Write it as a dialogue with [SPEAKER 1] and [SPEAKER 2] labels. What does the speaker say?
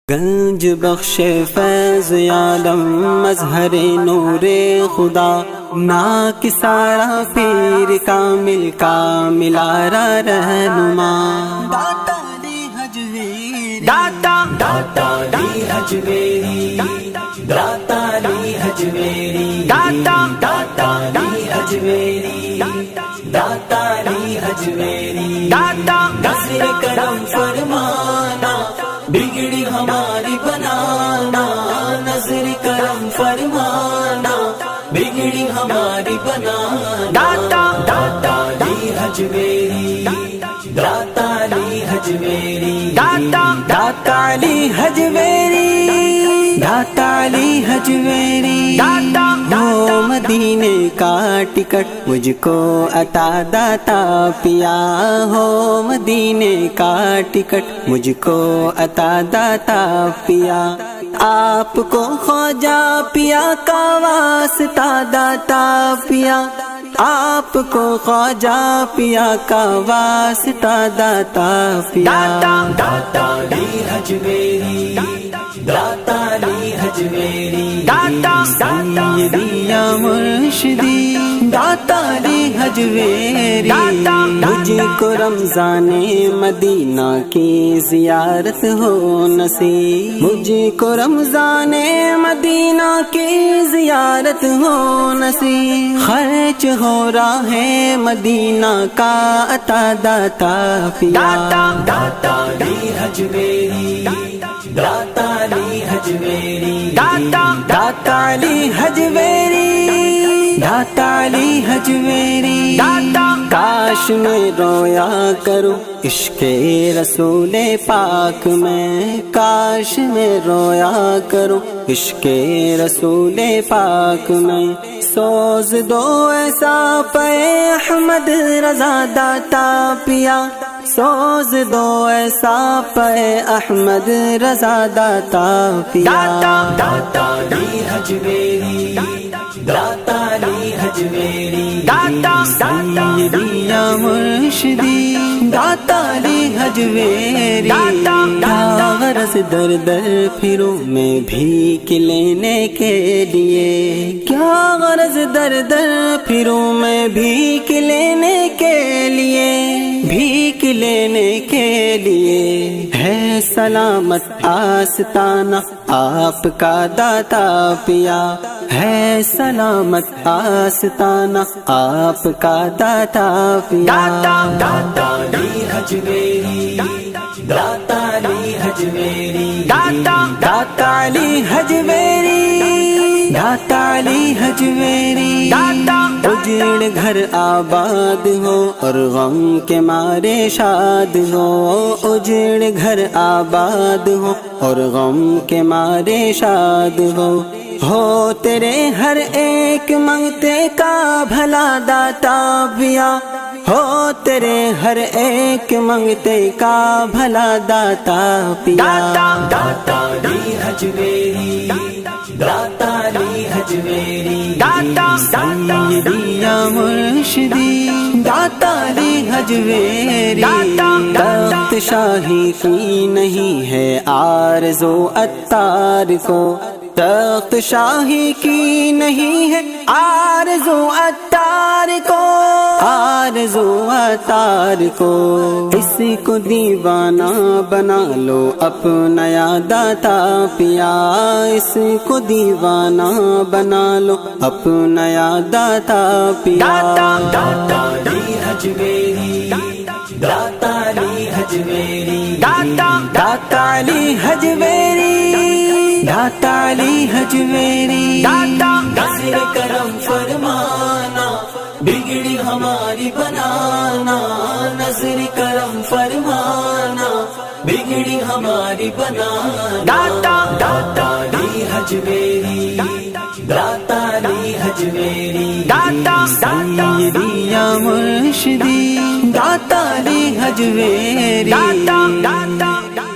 [SPEAKER 1] گنج بخش فیض عالم مظہر نور خدا ناک سارا پیر کامل کا ملارا رہنما داتا علی حجویری داتا علی حجویری داتا علی حجویری داتا علی حجویری داتا علی حجویری نظر کرم فرمانا بگڑی ہماری بنانا نظر کرم فرمانا بگڑی ہماری بنانا داتا علی حجویری داتا علی حجویری داتا علی حجویری داتا علی حجویری وہ مدینے کا ٹکٹ مجھ کو عطا داتا پیا ہو مدینے کا ٹکٹ مجھ کو عطا داتا پیا آپ کو خواجہ پیا کا واسطہ داتا پیا آپ کو خواجہ پیا کا واسطہ داتا پیا داتا علی حجویری داتا علی حجویری سیدی یا مرشدی داتا علی حجویری مجھ کو رمضان مدینہ کی زیارت ہو نصیب مجھ کو رمضان مدینہ کی زیارت ہو نصیب خرچ ہو رہا ہے مدینہ کا عطا داتا پیا داتا علی حجویری داتا علی حجویری داتا علی حجویری داتا علی حجویری کاش میں رویا کروں عشق رسول پاک میں کاش میں رویا کروں عشق رسول پاک میں سوز دو ایسا پے احمد رضا داتا پیا سوز دو ایسا پے احمد رضا داتا پیا داتا علی حجویری داتا علی حجویری سیدی یا مرشدی داتا علی حجویری کیا غرض در در پھروں میں بھیک لینے کے لیے کیا غرض در در پھروں میں بھیک لینے کے لیے بھیک لینے کے لیے ہے سلامت آستانہ آپ کا داتا پیا ہے سلامت آستانہ آپ کا داتا پیا داتا علی حجویری داتا علی حجویری داتا علی حجویری داتا علی حجویری اجڑ گھر آباد ہو اور غم کے مارے شاد ہو اجڑ گھر آباد ہو اور غم کے مارے شاد ہو تیرے ہر ایک منگتے کا بھلا داتا پیا ہو تیرے ہر ایک منگتے کا بھلا داتا پیا داتا علی حجویری داتا علی حجویری سیدی یا مرشدی داتا علی حجویری تخت شاہی کی نہیں ہے آرزو عطار کو تخت شاہی کی نہیں ہے آرزو عطار کو آرزو عطار کو اس کو دیوانہ بنا لو اپنا یا داتا پیا اس کو دیوانہ بنا لو اپنا یا داتا پیا داتا علی حجویری داتا علی حجویری داتا علی حجویری داتا علی حجویری نظر کرم فرمانا بگڑی ہماری بنانا نظر کرم فرمانا بگڑی ہماری بنانا داتا علی حجویری داتا علی حجویری سیدی یا مرشدی داتا علی حجویری